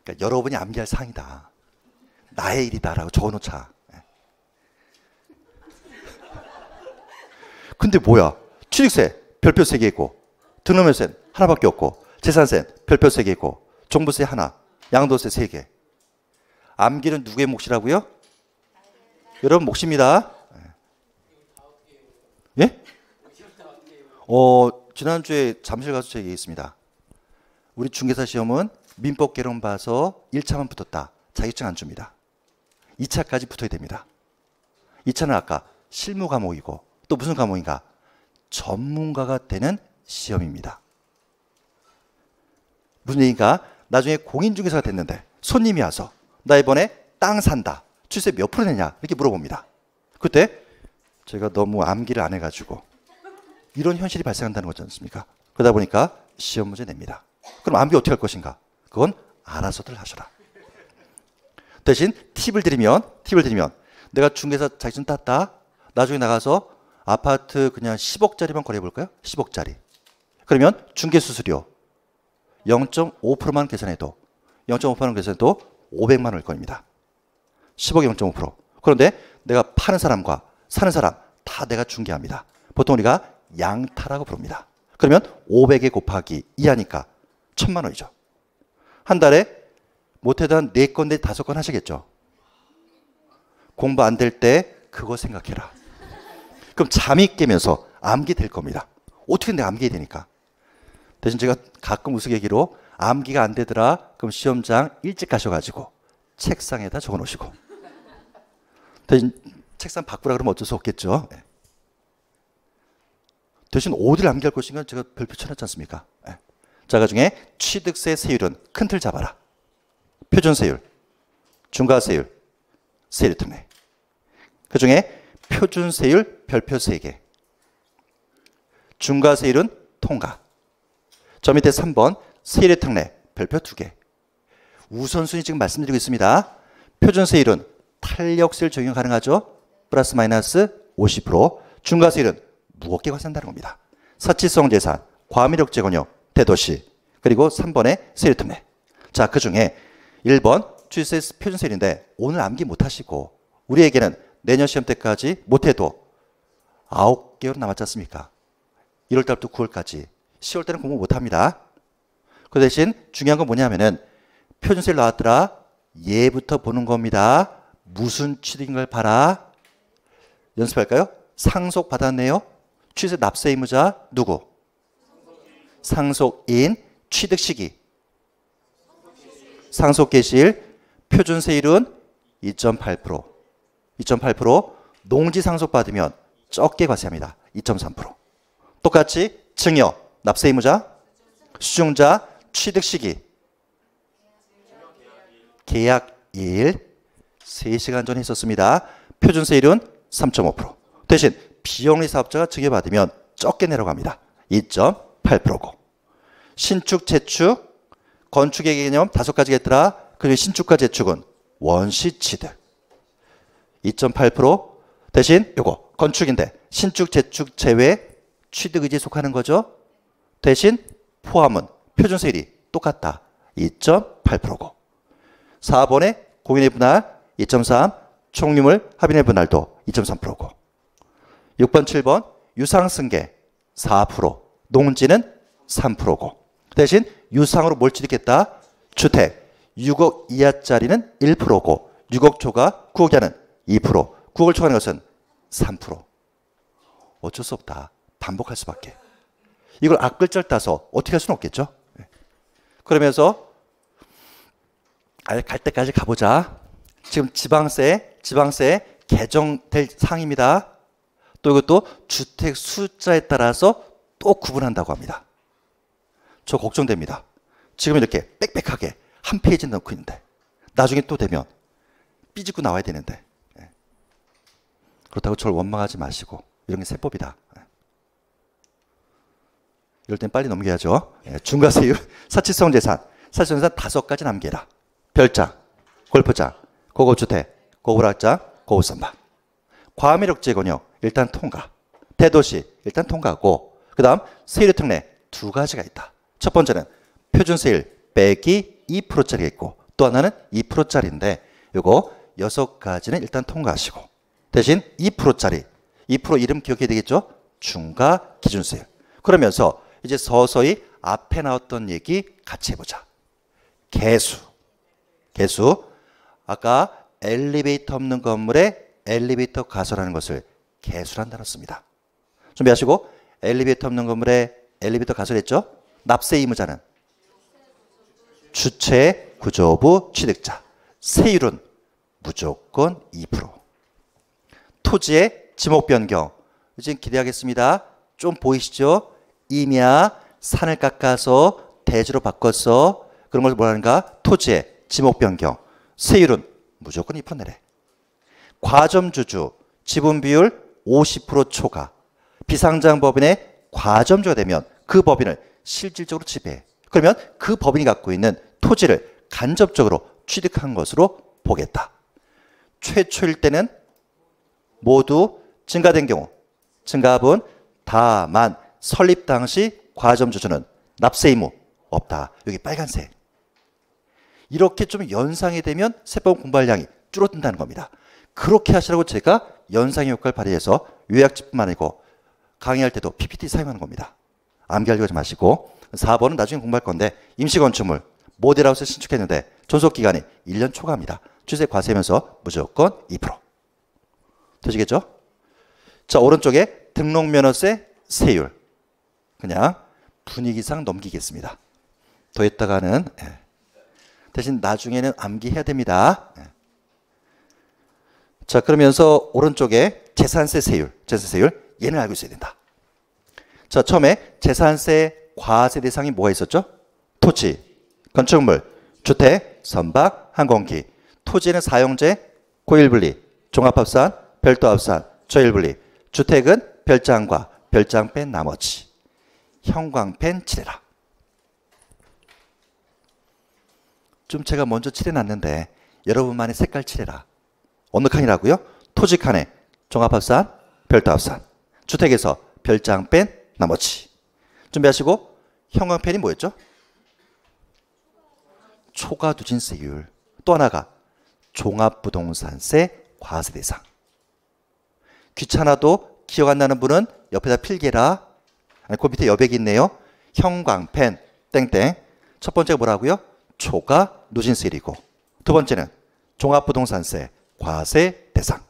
그러니까 여러분이 암기할 사항이다. 나의 일이다라고 적어놓자. 근데 뭐야? 취득세 별표 3개 있고 등록면세는 하나밖에 없고 재산세는 별표 3개 있고 종부세 하나, 양도세 3개. 암기는 누구의 몫이라고요? 여러분 몫입니다. 예? 지난주에 잠실 가서 제가 얘기했습니다. 우리 중개사 시험은 민법 개론 봐서 1차만 붙었다. 자격증 안 줍니다. 2차까지 붙어야 됩니다. 2차는 아까 실무 과목이고 또 무슨 과목인가? 전문가가 되는 시험입니다. 무슨 얘기인가? 나중에 공인중개사가 됐는데 손님이 와서 나 이번에 땅 산다. 출세 몇 프로 내냐? 이렇게 물어봅니다. 그때 제가 너무 암기를 안 해가지고 이런 현실이 발생한다는 거지 않습니까? 그러다 보니까 시험 문제 냅니다. 그럼 암기 어떻게 할 것인가? 그건 알아서들 하셔라. 대신 팁을 드리면 내가 중개사 자격증 땄다. 나중에 나가서 아파트 그냥 10억짜리만 거래해볼까요? 10억짜리. 그러면 중개수수료 0.5%만 계산해도 0.5%만 계산해도 500만 원일 겁니다. 10억에 0.5%. 그런데 내가 파는 사람과 사는 사람 다 내가 중개합니다. 보통 우리가 양타라고 부릅니다. 그러면 500에 곱하기 2 하니까 1000만 원이죠. 한 달에 못해도 한 4건, 5건 하시겠죠. 공부 안 될 때 그거 생각해라. 그럼 잠이 깨면서 암기 될 겁니다. 어떻게 내가 암기해야 되니까. 대신 제가 가끔 우스갯기로 암기가 안 되더라. 그럼 시험장 일찍 가셔가지고 책상에다 적어 놓으시고. 대신 책상 바꾸라 그러면 어쩔 수 없겠죠. 대신 어디를 암기할 것인가 제가 별표 쳐놨지 않습니까? 자, 그중에 취득세 세율은 큰 틀 잡아라. 표준세율, 중과세율, 세율 특례. 그중에 표준세율 별표 3개. 중과세율은 통과. 저 밑에 3번 세율 특례 별표 2개. 우선순위 지금 말씀드리고 있습니다. 표준세율은 탄력세율 적용 가능하죠. 플러스 마이너스 50%. 중과세율은 무겁게 과세한다는 겁니다. 사치성 재산, 과밀력 재건용, 대도시. 그리고 3번의 세율 특례. 자, 그중에 1번 취득세 표준세율인데 오늘 암기 못하시고 우리에게는 내년 시험 때까지 못해도 9개월 남았지 않습니까? 1월달부터 9월까지 10월 때는 공부 못합니다. 그 대신 중요한 건 뭐냐면은 표준세율 나왔더라. 얘부터 보는 겁니다. 무슨 취득인 걸 봐라. 연습할까요? 상속 받았네요. 취득세 납세 의무자 누구? 상속인. 취득 시기. 상속 개시일. 표준세율은 2.8%. 2.8%. 농지 상속 받으면 적게 과세합니다. 2.3%. 똑같이 증여, 납세 의무자, 수증자, 취득 시기. 계약일 3시간 전에 있었습니다. 표준세율은 3.5%. 대신 비영리 사업자가 증여받으면 적게 내려갑니다. 2.8%고. 신축, 재축, 건축의 개념 5가지가 있더라. 그리고 신축과 재축은 원시취득. 2.8%. 대신 요거 건축인데 신축, 재축 제외 취득의지에 속하는 거죠. 대신 포함은 표준세율이 똑같다. 2.8%고. 4번에 공인의 분할 2.3, 총유물 합인의 분할도 2.3%고. 6번, 7번 유상승계 4%, 농지는 3%고. 대신 유상으로 뭘 취득했다? 주택 6억 이하짜리는 1%고 6억 초과 9억 이하는 2%, 9억을 초과하는 것은 3%. 어쩔 수 없다. 반복할 수밖에. 이걸 앞글자를 따서 어떻게 할 수는 없겠죠. 그러면서 갈 때까지 가보자. 지금 지방세 개정될 사항입니다. 또 이것도 주택 숫자에 따라서 또 구분한다고 합니다. 저 걱정됩니다. 지금 이렇게 빽빽하게 한 페이지 넣고 있는데 나중에 또 되면 삐집고 나와야 되는데, 그렇다고 저를 원망하지 마시고 이런 게 세법이다. 이럴 땐 빨리 넘겨야죠. 중과세율, 사치성 재산 5가지 남겨라. 별장, 골프장, 고급주택, 고급락장, 고급선박. 과밀옥 재건용 일단 통과. 대도시 일단 통과하고, 그 다음 세율의 특례 2가지가 있다. 첫 번째는 표준세율 빼기 2%짜리가 있고, 또 하나는 2%짜리인데 요거 6가지는 일단 통과하시고, 대신 2%짜리 2% 이름 기억해야 되겠죠? 중과 기준세율. 그러면서 이제 서서히 앞에 나왔던 얘기 같이 해보자. 개수. 아까 엘리베이터 없는 건물에 엘리베이터 가설하는 것을 개수란다고 씁니다. 준비하시고, 엘리베이터 없는 건물에 엘리베이터 가설했죠? 납세 의무자는 주체, 구조부, 취득자. 세율은 무조건 2%. 토지의 지목 변경. 지금 기대하겠습니다. 좀 보이시죠? 임야, 산을 깎아서 대지로 바꿨어. 그런 걸 뭐라는가? 토지의 지목 변경. 세율은 무조건 2% 내래. 과점주주, 지분 비율 50% 초과. 비상장법인의 과점주가 되면 그 법인을 실질적으로 지배해. 그러면 그 법인이 갖고 있는 토지를 간접적으로 취득한 것으로 보겠다. 최초일 때는 모두 증가된 경우, 증가분, 다만 설립 당시 과점주주는 납세 의무 없다. 여기 빨간색. 이렇게 좀 연상이 되면 세법 공부량이 줄어든다는 겁니다. 그렇게 하시라고 제가 연상의 효과를 발휘해서 요약집뿐만 아니고 강의할 때도 PPT 사용하는 겁니다. 암기하려고 하지 마시고. 4번은 나중에 공부할 건데, 임시건축물 모델하우스 신축했는데 존속기간이 1년 초과합니다. 취득세 과세면서 무조건 2%. 되시겠죠? 자, 오른쪽에 등록면허세 세율. 그냥 분위기상 넘기겠습니다. 더 했다가는 대신 나중에는 암기해야 됩니다. 자, 그러면서 오른쪽에 재산세 세율, 얘는 알고 있어야 된다. 자, 처음에 재산세 과세 대상이 뭐가 있었죠? 토지, 건축물, 주택, 선박, 항공기. 토지는 사용제, 고일분리, 종합합산, 별도합산, 저일분리. 주택은 별장과 별장 뺀 나머지. 형광펜 칠해라. 좀 제가 먼저 칠해놨는데 여러분만의 색깔 칠해라. 어느 칸이라고요? 토지 칸에 종합합산, 별도합산. 주택에서 별장 뺀 나머지. 준비하시고, 형광펜이 뭐였죠? 초과 누진세율. 또 하나가 종합부동산세 과세 대상. 귀찮아도 기억 안 나는 분은 옆에다 필게라. 그 밑에 여백이 있네요. 형광펜 땡땡. 첫 번째가 뭐라고요? 초과 누진세율이고, 두 번째는 종합부동산세 과세 대상.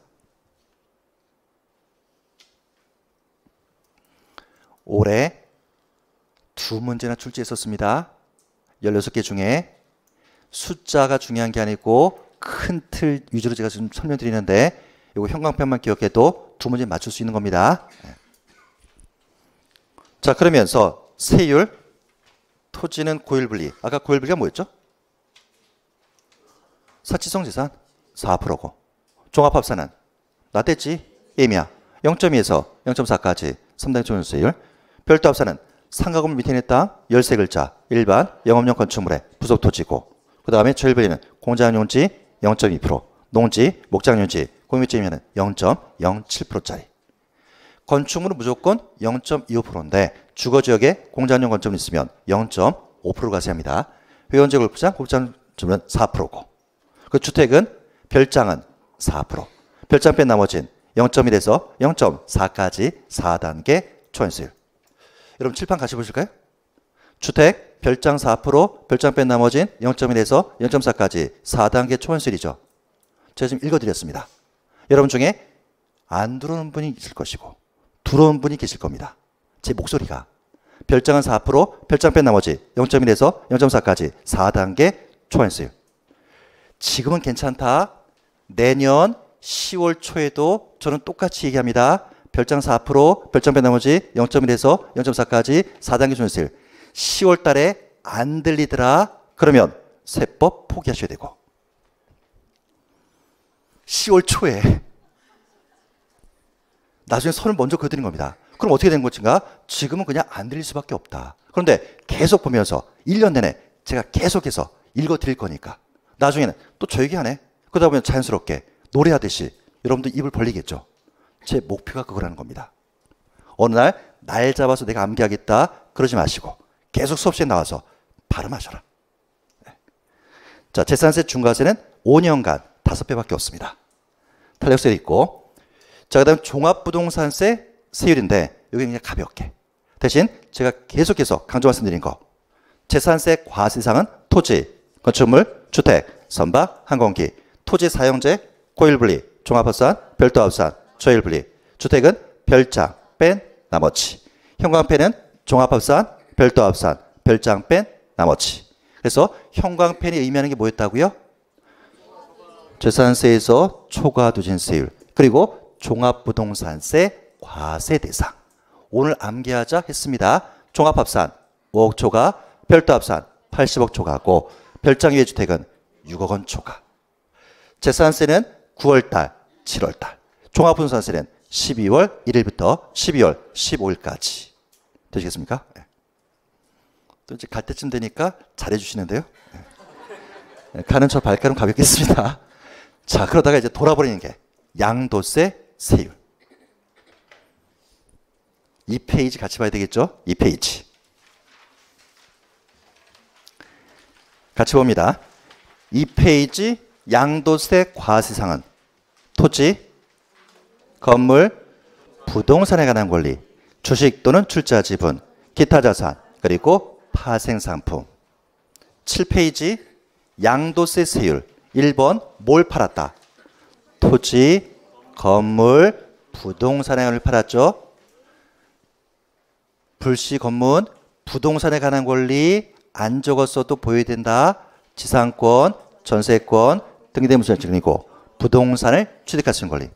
올해 2문제나 출제했었습니다. 16개 중에 숫자가 중요한 게 아니고 큰 틀 위주로 제가 지금 설명드리는데, 이거 형광펜만 기억해도 2문제 맞출 수 있는 겁니다. 자, 그러면서 세율, 토지는 고일분리. 아까 고일분리가 뭐였죠? 사치성 재산 4%고, 종합합산은 나댔지? 임야 0.2에서 0.4까지 3단 조율세율. 별도합산은 상가건물 밑에 있는 땅 13글자 일반 영업용 건축물의 부속토지고, 그 다음에 저일분리는 공장용지 0.2%, 농지, 목장용지, 공유지면 0.07%짜리. 건축물은 무조건 0.25%인데 주거지역에 공장용 건축물이 있으면 0.5% 과세합니다. 회원제 골프장, 골프장은 4%고, 그 주택은 별장은 4%, 별장 뺀 나머지는 0.1에서 0.4까지 4단계 초과세율. 여러분 칠판 같이 보실까요? 주택, 별장 4%, 별장 뺀 나머지는 0.1에서 0.4까지 4단계 초과세율이죠. 제가 지금 읽어드렸습니다. 여러분 중에 안 들어오는 분이 있을 것이고 들어오는 분이 계실 겁니다. 제 목소리가 별장은 4%, 별장 뺀 나머지 0.1에서 0.4까지 4단계 초과인수율. 지금은 괜찮다. 내년 10월 초에도 저는 똑같이 얘기합니다. 별장 4%, 별장 뺀 나머지 0.1에서 0.4까지 4단계 초과인수율. 10월 달에 안 들리더라. 그러면 세법 포기하셔야 되고. 10월 초에 나중에 선을 먼저 그어드리는 겁니다. 그럼 어떻게 되는 것인가? 지금은 그냥 안 들릴 수밖에 없다. 그런데 계속 보면서 1년 내내 제가 계속해서 읽어드릴 거니까 나중에는 또 저 얘기하네. 그러다 보면 자연스럽게 노래하듯이 여러분들 입을 벌리겠죠. 제 목표가 그거라는 겁니다. 어느 날 잡아서 내가 암기하겠다 그러지 마시고 계속 수업시에 나와서 발음하셔라. 자, 재산세 중과세는 5년간 5배밖에 없습니다. 탄력세도 있고. 자, 그 다음 종합부동산세 세율인데 여기 그냥 가볍게. 대신 제가 계속해서 강조 말씀드린 거. 재산세 과세상은 토지, 건축물, 주택, 선박, 항공기, 토지 사용재, 고일분리, 종합합산, 별도합산, 저일분리. 주택은 별장 뺀 나머지. 형광펜은 종합합산, 별도합산, 별장 뺀 나머지. 그래서 형광펜이 의미하는 게 뭐였다고요? 재산세에서 초과 누진세율. 그리고 종합부동산세 과세 대상. 오늘 암기하자 했습니다. 종합합산 5억 초과, 별도합산 80억 초과고 별장 이외 주택은 6억 원 초과. 재산세는 9월달, 7월달. 종합부동산세는 12월 1일부터 12월 15일까지. 되시겠습니까? 네. 또 이제 갈 때쯤 되니까 잘해 주시는데요. 네. 가는 저 발걸음 가볍겠습니다. 자, 그러다가 이제 돌아버리는 게 양도세 세율. 2페이지 같이 봐야 되겠죠? 2페이지. 같이 봅니다. 2페이지 양도세 과세상은 토지, 건물, 부동산에 관한 권리, 주식 또는 출자 지분, 기타 자산, 그리고 파생상품. 7페이지 양도세 세율. 1번 뭘 팔았다? 토지, 건물, 부동산에 관한 팔았죠. 불시 검문, 부동산에 관한 권리 안 적었어도 보여야 된다. 지상권, 전세권, 등기대무소증이고 부동산을 취득할 수 있는 권리.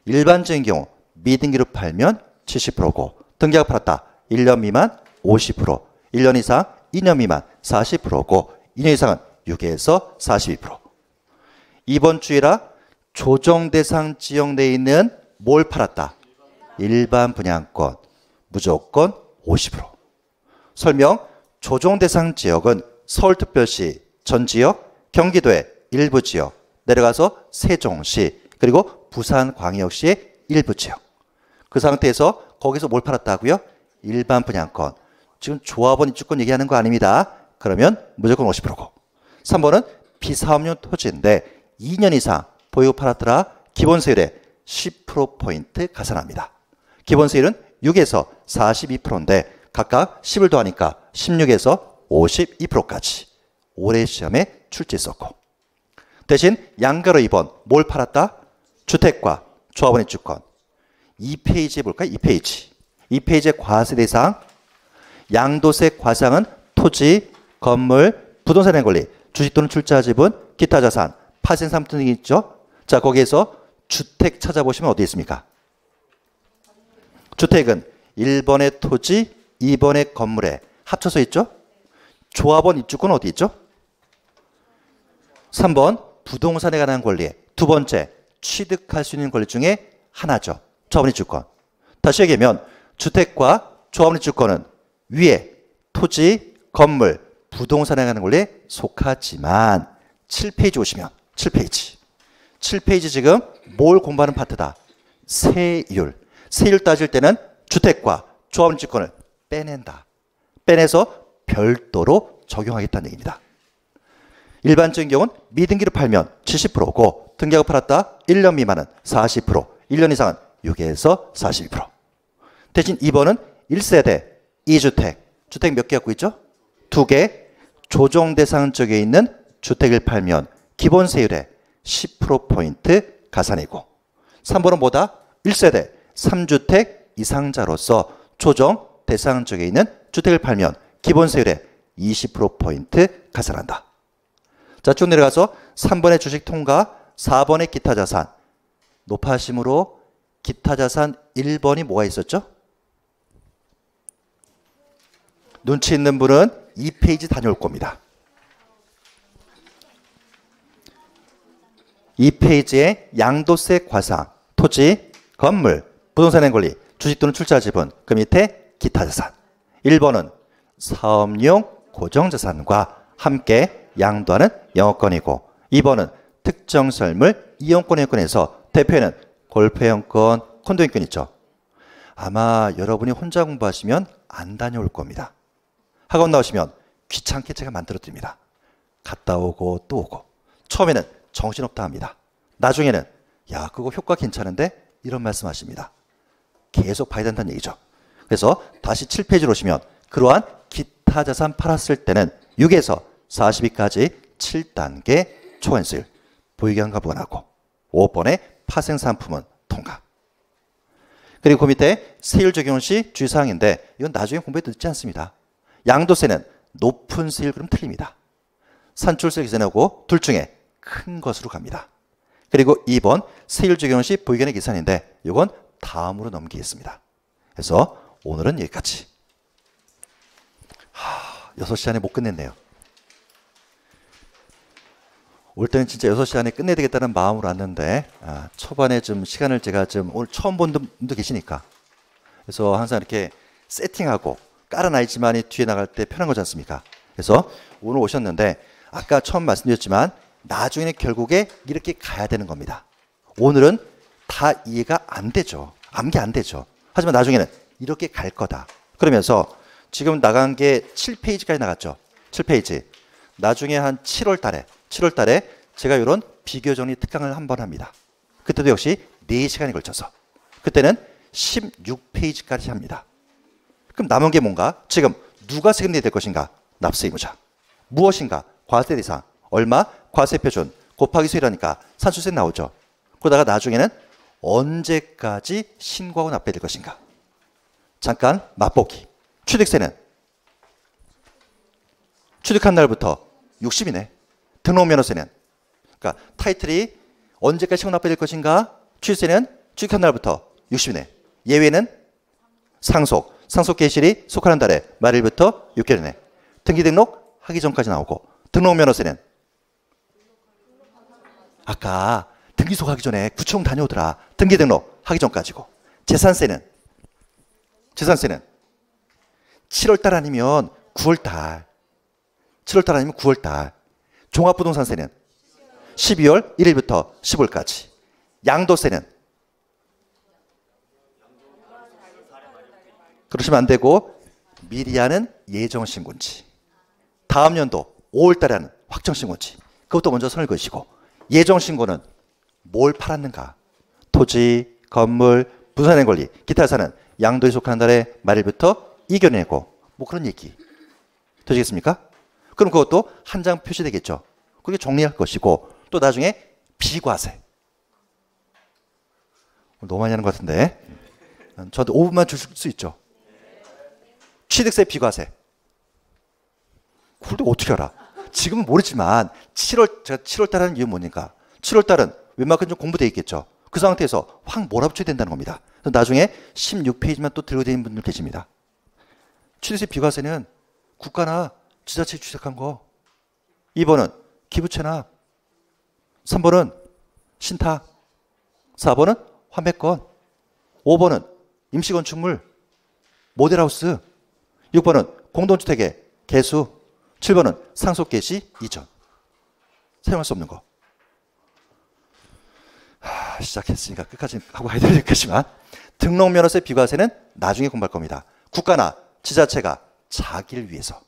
일반적인 경우 미등기로 팔면 70%고 등기하고 팔았다. 1년 미만 50%, 1년 이상 2년 미만 40%고 2년 이상은 6에서 42%. 이번 주이라 조정대상 지역 내에 있는 뭘 팔았다? 일반 분양권, 무조건 50%. 설명, 조정대상 지역은 서울특별시 전 지역, 경기도의 일부 지역, 내려가서 세종시, 그리고 부산광역시의 일부 지역. 그 상태에서 거기서 뭘 팔았다고요? 일반 분양권. 지금 조합원 입주권 얘기하는 거 아닙니다. 그러면 무조건 50%고. 3번은 비사업용 토지인데 2년 이상 보유 팔았더라. 기본세율에 10%포인트 가산합니다. 기본세율은 6에서 42%인데 각각 10을 더하니까 16에서 52%까지. 올해 시험에 출제했었고. 대신 양가로 2번 뭘 팔았다? 주택과 조합원 입주권. 2페이지에 볼까요? 2페이지. 2페이지의 과세 대상. 양도세 과세상은 토지, 건물, 부동산의 권리, 주식 또는 출자 지분, 기타 자산, 파생상품 등이 있죠. 자, 거기에서 주택 찾아보시면 어디 있습니까? 주택은 1번의 토지, 2번의 건물에 합쳐서 있죠. 조합원 입주권 어디 있죠? 3번 부동산에 관한 권리에 두 번째 취득할 수 있는 권리 중에 하나죠. 조합원 입주권. 다시 얘기하면 주택과 조합원 입주권은 위에 토지, 건물, 부동산에 관한 권리에 속하지만 7페이지 오시면 7페이지. 7페이지 지금 뭘 공부하는 파트다? 세율. 세율 따질 때는 주택과 조합원 입주권을 빼낸다. 빼내서 별도로 적용하겠다는 얘기입니다. 일반적인 경우는 미등기로 팔면 70%고 등기하고 팔았다 1년 미만은 40%, 1년 이상은 6에서 42%. 대신 2번은 1세대 2주택. 주택 몇 개 갖고 있죠? 2개. 조정 대상 쪽에 있는 주택을 팔면 기본세율에 10%포인트 가산이고 3번은 뭐다? 1세대 3주택 이상자로서 조정 대상 쪽에 있는 주택을 팔면 기본세율의 20%포인트 가산한다. 자, 쭉 내려가서 3번의 주식 통과, 4번의 기타 자산. 높아심으로 기타 자산 1번이 뭐가 있었죠? 눈치 있는 분은 2페이지 다녀올 겁니다. 2페이지에 양도세 과상, 토지, 건물, 부동산의 권리, 주식 또는 출자 지분, 그 밑에 기타 자산. 1번은 사업용 고정자산과 함께 양도하는 영업권이고 2번은 특정 설물 이용권에서 대표에는 골프회원권, 콘도인권 있죠. 아마 여러분이 혼자 공부하시면 안 다녀올 겁니다. 학원 나오시면 귀찮게 제가 만들어드립니다. 갔다 오고 또 오고. 처음에는 정신없다 합니다. 나중에는 야 그거 효과 괜찮은데? 이런 말씀하십니다. 계속 봐야 된다는 얘기죠. 그래서 다시 7페이지로 오시면 그러한 기타 자산 팔았을 때는 6에서 42까지 7단계 초과인수율 보유기간과 무관하고 5번의 파생상품은 통과. 그리고 그 밑에 세율 적용 시 주의사항인데 이건 나중에 공부해도 늦지 않습니다. 양도세는 높은 세율 그럼 틀립니다. 산출세 계산하고 둘 중에 큰 것으로 갑니다. 그리고 2번 세율 적용 시 보유기간의 계산인데 이건 다음으로 넘기겠습니다. 그래서 오늘은 여기까지. 6시 안에 못 끝냈네요. 올 때는 진짜 6시 안에 끝내야 되겠다는 마음으로 왔는데 초반에 좀 시간을 제가 좀 오늘 처음 본 분도 계시니까 그래서 항상 이렇게 세팅하고 깔아놔야지만이 뒤에 나갈 때 편한 거지 않습니까? 그래서 오늘 오셨는데 아까 처음 말씀드렸지만 나중에는 결국에 이렇게 가야 되는 겁니다. 오늘은 다 이해가 안 되죠. 암기 안 되죠. 하지만 나중에는 이렇게 갈 거다. 그러면서 지금 나간 게 7페이지까지 나갔죠. 7페이지. 나중에 한 7월 달에 제가 이런 비교 정리 특강을 한번 합니다. 그때도 역시 4시간에 걸쳐서. 그때는 16페이지까지 합니다. 그럼 남은 게 뭔가? 지금 누가 세금 내야 될 것인가? 납세 의무자. 무엇인가? 과세 대상. 얼마? 과세 표준. 곱하기 수율하니까 산출세 나오죠. 그러다가 나중에는 언제까지 신고하고 납부해야 될 것인가? 잠깐 맛보기. 취득세는 취득한 날부터 60이네. 등록면허세는 그러니까 타이틀이 언제까지 신고 납부해야 될 것인가? 취득세는 취득한 날부터 60이네. 예외는 상속 개시일이 속하는 달에 말일부터 6개월이네. 등기 등록 하기 전까지 나오고 등록면허세는 아까 등기 소개하기 전에 구청 다녀오더라. 등기 등록 하기 전까지고. 재산세는 7월달 아니면 9월달. 7월달 아니면 9월달. 종합부동산세는 12월 1일부터 15일까지. 양도세는 그러시면 안 되고 미리 하는 예정신고인지 다음 연도 5월달에 하는 확정신고인지 그것도 먼저 선을 그으시고 예정신고는 뭘 팔았는가? 토지, 건물, 부산의 권리, 기타 자산은 양도에 속하는 달의 말일부터 2개월 내고 뭐 그런 얘기 되시겠습니까? 그럼 그것도 한 장 표시되겠죠. 그게 정리할 것이고 또 나중에 비과세. 너무 많이 하는 것 같은데 저도 5분만 줄 수 있죠. 취득세 비과세. 그걸 어떻게 알아? 지금은 모르지만 제가 7월달 하는 이유는 뭐니까 7월달은 웬만큼 좀 공부되어 있겠죠. 그 상태에서 확 몰아붙여야 된다는 겁니다. 그래서 나중에 16페이지만 또 들고 다니는 분들 계십니다. 취득세 비과세는 국가나 지자체에 주택한 거. 2번은 기부채납. 3번은 신탁. 4번은 환매권. 5번은 임시건축물. 모델하우스. 6번은 공동주택의 개수. 7번은 상속개시 이전. 사용할 수 없는 거. 시작했으니까 끝까지 하고 가야 되겠지만 등록면허세 비과세는 나중에 공부할 겁니다. 국가나 지자체가 자기를 위해서.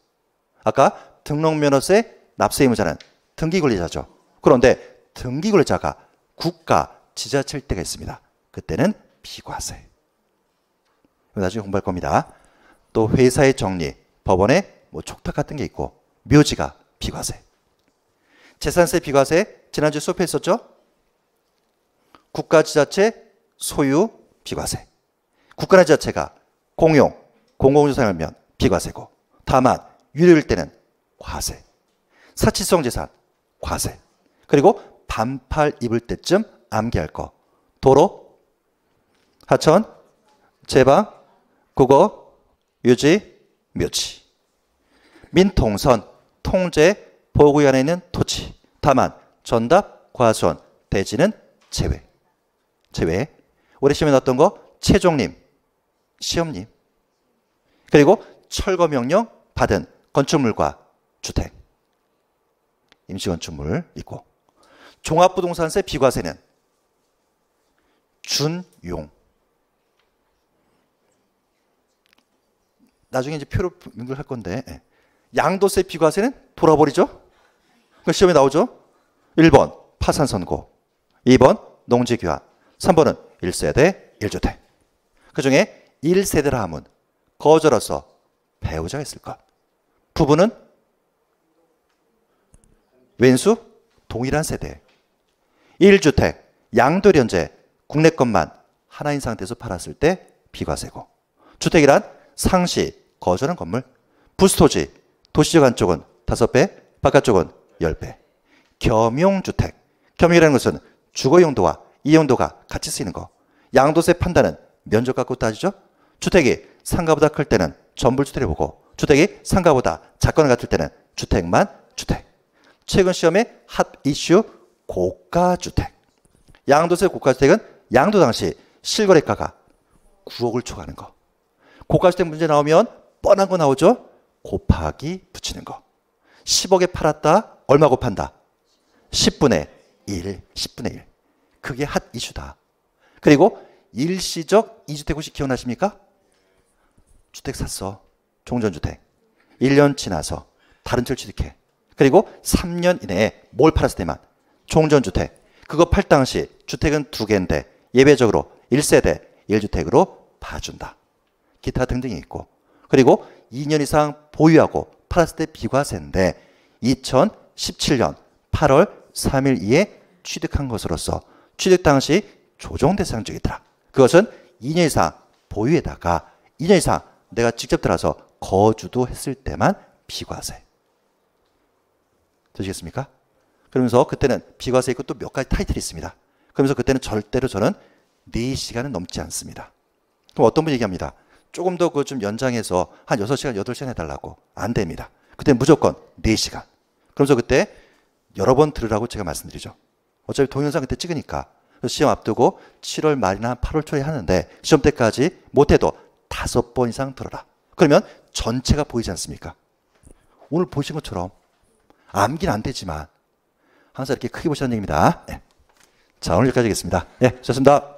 아까 등록면허세 납세 의무자는 등기권리자죠. 그런데 등기권리자가 국가, 지자체일 때가 있습니다. 그때는 비과세. 나중에 공부할 겁니다. 또 회사의 정리, 법원에 뭐 촉탁 같은 게 있고 묘지가 비과세. 재산세 비과세 지난주에 수업했었죠? 국가, 지자체, 소유, 비과세. 국가나 지자체가 공용, 공공유산을 하면 비과세고. 다만 유료일 때는 과세. 사치성 재산 과세. 그리고 반팔 입을 때쯤 암기할 거. 도로, 하천, 제방, 국어, 유지, 묘지. 민통선, 통제, 보호구역 안에 있는 토지. 다만 전답, 과수원, 대지는 제외. 제외. 올해 시험에 나왔던 거 최종님, 시험님. 그리고 철거 명령 받은 건축물과 주택. 임시건축물 있고. 종합부동산세 비과세는 준용. 나중에 이제 표로 연결할 건데 양도세 비과세는 돌아버리죠. 그 시험에 나오죠. 1번 파산 선고, 2번 농지 교환, 3번은 1세대 1주택. 그중에 1세대라 하면 거절해서 배우자가 있을까? 부부는 왼수 동일한 세대. 1주택 양도련제 국내 것만 하나인 상태에서 팔았을 때 비과세고. 주택이란 상시 거절한 건물. 부수토지 도시적 안쪽은 5배, 바깥쪽은 10배. 겸용주택. 겸용이라는 것은 주거용도와 이용도가 같이 쓰이는 거. 양도세 판단은 면적 갖고 따지죠. 주택이 상가보다 클 때는 전불주택을 보고, 주택이 상가보다 작거나 같을 때는 주택만 주택. 최근 시험의 핫 이슈 고가주택. 양도세 고가주택은 양도 당시 실거래가가 9억을 초과하는 거. 고가주택 문제 나오면 뻔한 거 나오죠. 곱하기 붙이는 거. 10억에 팔았다. 얼마 곱한다? 10분의 1. 10분의 1. 그게 핫 이슈다. 그리고 일시적 2주택 혹시 기억나십니까? 주택 샀어. 종전주택. 1년 지나서 다른 층 취득해. 그리고 3년 이내에 뭘 팔았을 때만 종전주택. 그거 팔 당시 주택은 2개인데 예외적으로 1세대 1주택으로 봐준다. 기타 등등이 있고. 그리고 2년 이상 보유하고 팔았을 때 비과세인데 2017년 8월 3일 이에 취득한 것으로서 취득 당시 조정 대상 중이더라. 그것은 2년 이상 보유에다가 2년 이상 내가 직접 들어서 거주도 했을 때만 비과세. 되시겠습니까? 그러면서 그때는 비과세 있고 또 몇 가지 타이틀이 있습니다. 그러면서 그때는 절대로 저는 4시간은 넘지 않습니다. 그럼 어떤 분이 얘기합니다. 조금 더 그 좀 연장해서 한 6시간, 8시간 해달라고. 안 됩니다. 그때 무조건 4시간. 그러면서 그때 여러 번 들으라고 제가 말씀드리죠. 어차피 동영상 그때 찍으니까. 시험 앞두고 7월 말이나 한 8월 초에 하는데 시험 때까지 못해도 5번 이상 들어라. 그러면 전체가 보이지 않습니까? 오늘 보신 것처럼 암기는 안 되지만 항상 이렇게 크게 보시는 얘기입니다. 네. 자, 오늘 여기까지 하겠습니다. 네, 좋습니다.